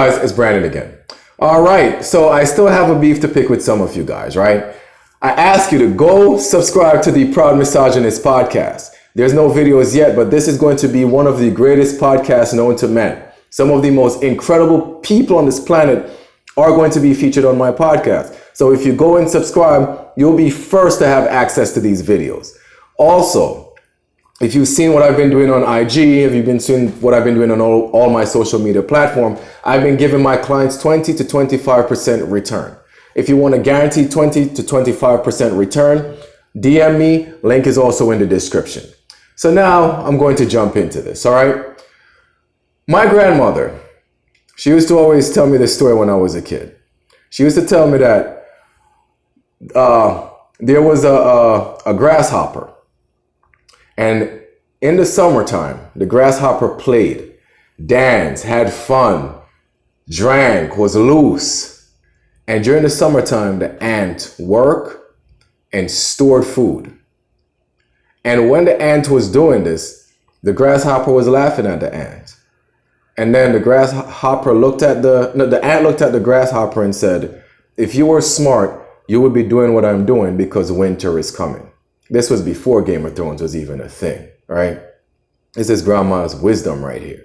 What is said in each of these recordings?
Guys, it's Brandon again. All right, so I still have a beef to pick with some of you guys, right? I ask you to go subscribe to the Proud Misogynist podcast. There's no videos yet, but this is going to be one of the greatest podcasts known to men. Some of the most incredible people on this planet are going to be featured on my podcast. So if you go and subscribe, you'll be first to have access to these videos. Also, if you've seen what I've been doing on IG, if you've been seeing what I've been doing on all my social media platform, I've been giving my clients 20 to 25% return. If you want a guaranteed 20 to 25% return, DM me. Link is also in the description. So now I'm going to jump into this, all right? My grandmother, she used to always tell me this story when I was a kid. She used to tell me that there was a grasshopper. And in the summertime, the grasshopper played, danced, had fun, drank, was loose. And during the summertime, the ant worked and stored food. And when the ant was doing this, the grasshopper was laughing at the ant. And then the ant looked at the grasshopper and said, if you were smart, you would be doing what I'm doing because winter is coming. This was before Game of Thrones was even a thing, right? This is grandma's wisdom right here.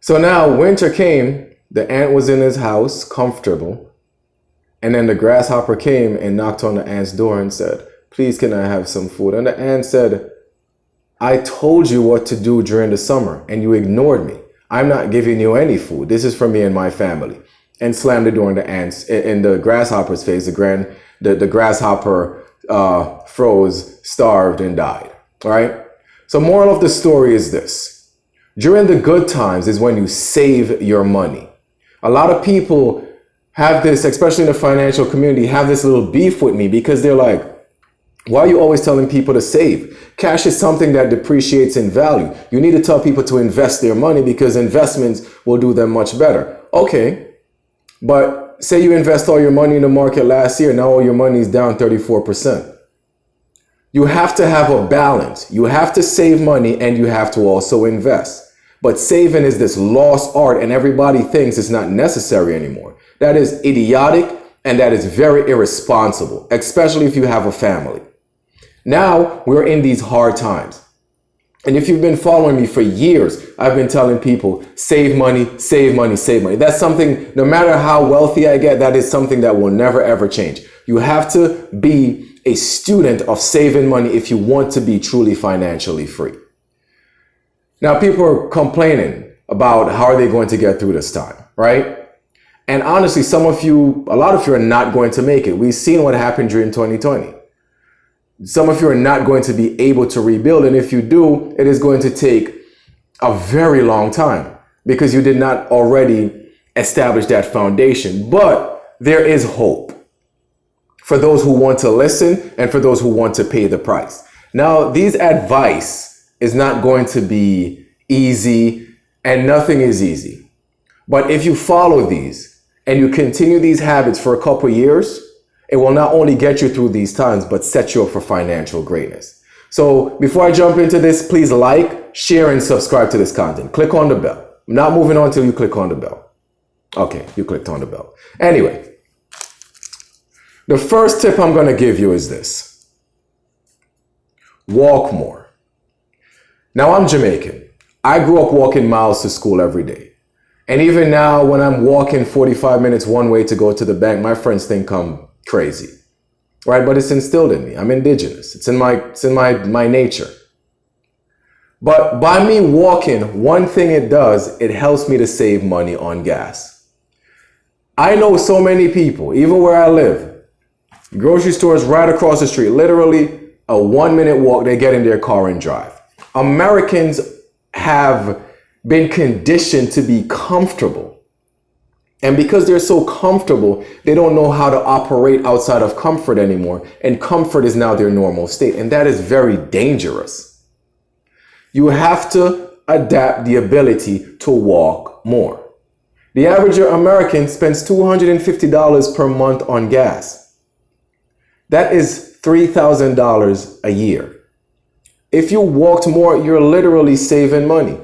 So now winter came, the ant was in his house, comfortable. And then the grasshopper came and knocked on the ant's door and said, please, can I have some food? And the ant said, I told you what to do during the summer and you ignored me. I'm not giving you any food. This is for me and my family. And slammed the door in the grasshopper's face. The grasshopper froze, starved, and died. All right. So moral of the story is this. During the good times is when you save your money. A lot of people have this, especially in the financial community, have this little beef with me because they're like, why are you always telling people to save? Cash is something that depreciates in value. You need to tell people to invest their money because investments will do them much better. Okay. But say you invest all your money in the market last year, now all your money is down 34%. You have to have a balance. You have to save money and you have to also invest. But saving is this lost art and everybody thinks it's not necessary anymore. That is idiotic and that is very irresponsible, especially if you have a family. Now we're in these hard times. And if you've been following me for years, I've been telling people, save money, save money, save money. That's something, no matter how wealthy I get, that is something that will never, ever change. You have to be a student of saving money if you want to be truly financially free. Now, people are complaining about how are they going to get through this time, right? And honestly, a lot of you are not going to make it. We've seen what happened during 2020. Some of you are not going to be able to rebuild. And if you do, it is going to take a very long time because you did not already establish that foundation. But there is hope for those who want to listen and for those who want to pay the price. Now, these advice is not going to be easy and nothing is easy. But if you follow these and you continue these habits for a couple years, it will not only get you through these times, but set you up for financial greatness. So before I jump into this, please like, share, and subscribe to this content. Click on the bell. I'm not moving on until you click on the bell. Okay, you clicked on the bell. Anyway, the first tip I'm going to give you is this. Walk more. Now, I'm Jamaican. I grew up walking miles to school every day. And even now, when I'm walking 45 minutes one way to go to the bank, my friends think I'm crazy, right? But it's instilled in me. I'm indigenous. It's in my nature. But by me walking, one thing it does, it helps me to save money on gas. I know so many people, even where I live, grocery stores right across the street, literally a 1-minute walk, they get in their car and drive. Americans have been conditioned to be comfortable. And because they're so comfortable, they don't know how to operate outside of comfort anymore. And comfort is now their normal state. And that is very dangerous. You have to adapt the ability to walk more. The average American spends $250 per month on gas. That is $3,000 a year. If you walked more, you're literally saving money.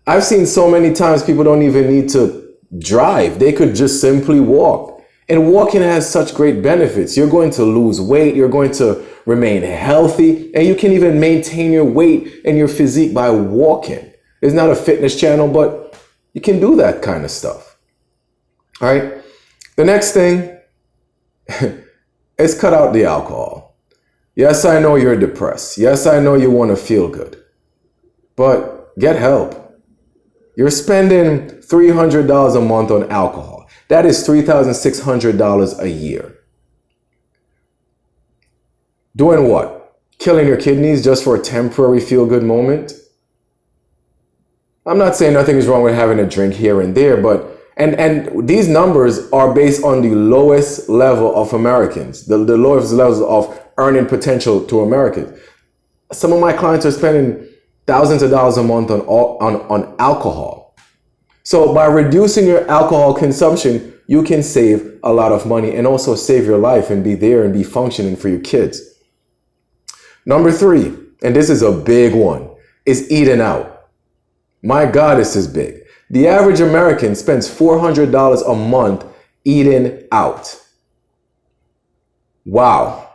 I've seen so many times people don't even need to drive. They could just simply walk. And walking has such great benefits. You're going to lose weight. You're going to remain healthy. And you can even maintain your weight and your physique by walking. It's not a fitness channel, but you can do that kind of stuff. All right. The next thing is cut out the alcohol. Yes, I know you're depressed. Yes, I know you want to feel good. But get help. You're spending $300 a month on alcohol. That is $3,600 a year. Doing what? Killing your kidneys just for a temporary feel-good moment? I'm not saying nothing is wrong with having a drink here and there, but and these numbers are based on the lowest level of Americans, the lowest levels of earning potential to Americans. Some of my clients are spending thousands of dollars a month on alcohol. So by reducing your alcohol consumption, you can save a lot of money and also save your life and be there and be functioning for your kids. Number 3, and this is a big one, is eating out. My God, this is big. The average American spends $400 a month eating out. Wow.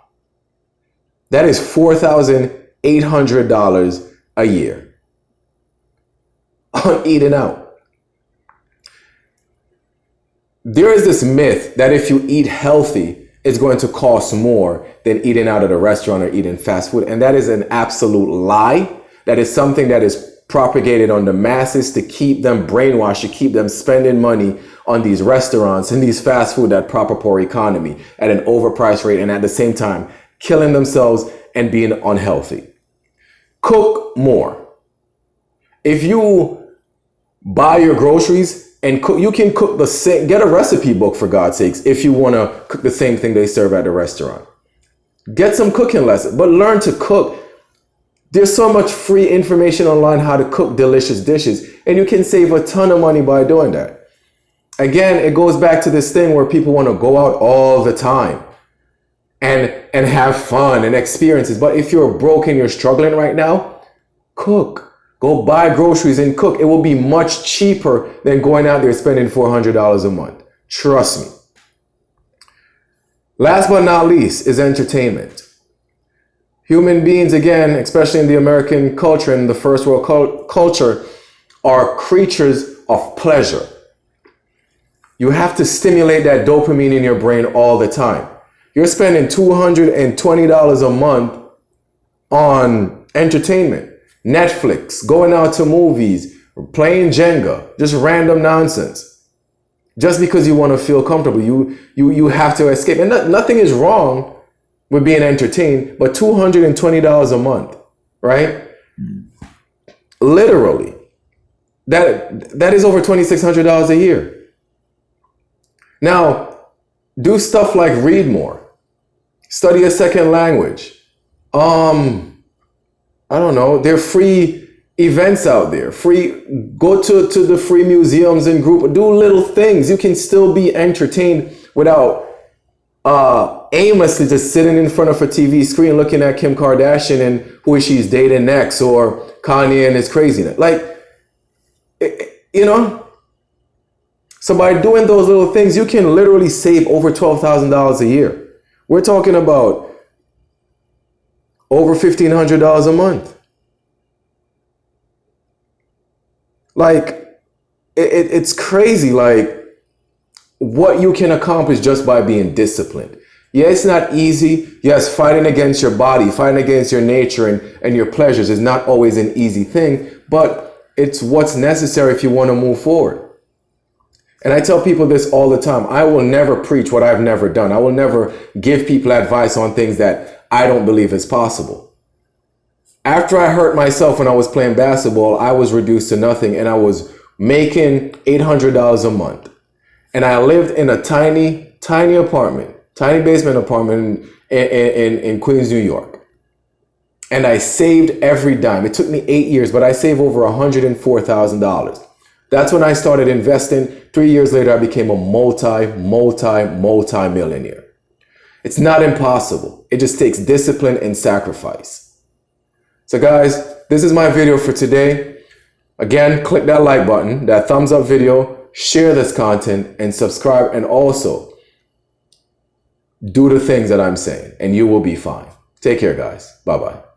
That is $4,800 a year on eating out. There is this myth that if you eat healthy, it's going to cost more than eating out at a restaurant or eating fast food. And that is an absolute lie. That is something that is propagated on the masses to keep them brainwashed, to keep them spending money on these restaurants and these fast food at proper poor economy at an overpriced rate, and at the same time killing themselves and being unhealthy. Cook more. If you buy your groceries and cook, you can cook the same, get a recipe book for God's sakes if you want to cook the same thing they serve at the restaurant. Get some cooking lessons, but learn to cook. There's so much free information online how to cook delicious dishes, and you can save a ton of money by doing that. Again, it goes back to this thing where people want to go out all the time and have fun and experiences. But if you're broke and you're struggling right now, cook. Go buy groceries and cook. It will be much cheaper than going out there spending $400 a month. Trust me. Last but not least is entertainment. Human beings, again, especially in the American culture and the first world culture, are creatures of pleasure. You have to stimulate that dopamine in your brain all the time. You're spending $220 a month on entertainment, Netflix, going out to movies, playing Jenga, just random nonsense. Just because you want to feel comfortable, you have to escape. And nothing is wrong with being entertained, but $220 a month, right? Literally, that is over $2,600 a year. Now, do stuff like read more, study a second language. I don't know. There are free events out there. Go to the free museums and group. Do little things. You can still be entertained without aimlessly just sitting in front of a TV screen looking at Kim Kardashian and who she's dating next, or Kanye and his craziness. So by doing those little things, you can literally save over $12,000 a year. We're talking about over $1,500 a month. It's crazy, what you can accomplish just by being disciplined. Yeah, it's not easy. Yes, fighting against your body, fighting against your nature and your pleasures is not always an easy thing, but it's what's necessary if you want to move forward. And I tell people this all the time. I will never preach what I've never done. I will never give people advice on things that I don't believe is possible. After I hurt myself when I was playing basketball, I was reduced to nothing and I was making $800 a month. And I lived in a tiny apartment, tiny basement apartment in Queens, New York. And I saved every dime. It took me 8 years, but I saved over $104,000. That's when I started investing. 3 years later, I became a multi-millionaire. It's not impossible. It just takes discipline and sacrifice. So guys, this is my video for today. Again, click that like button, that thumbs up video. share this content, and subscribe, and also do the things that I'm saying, and you will be fine. Take care, guys. Bye-bye.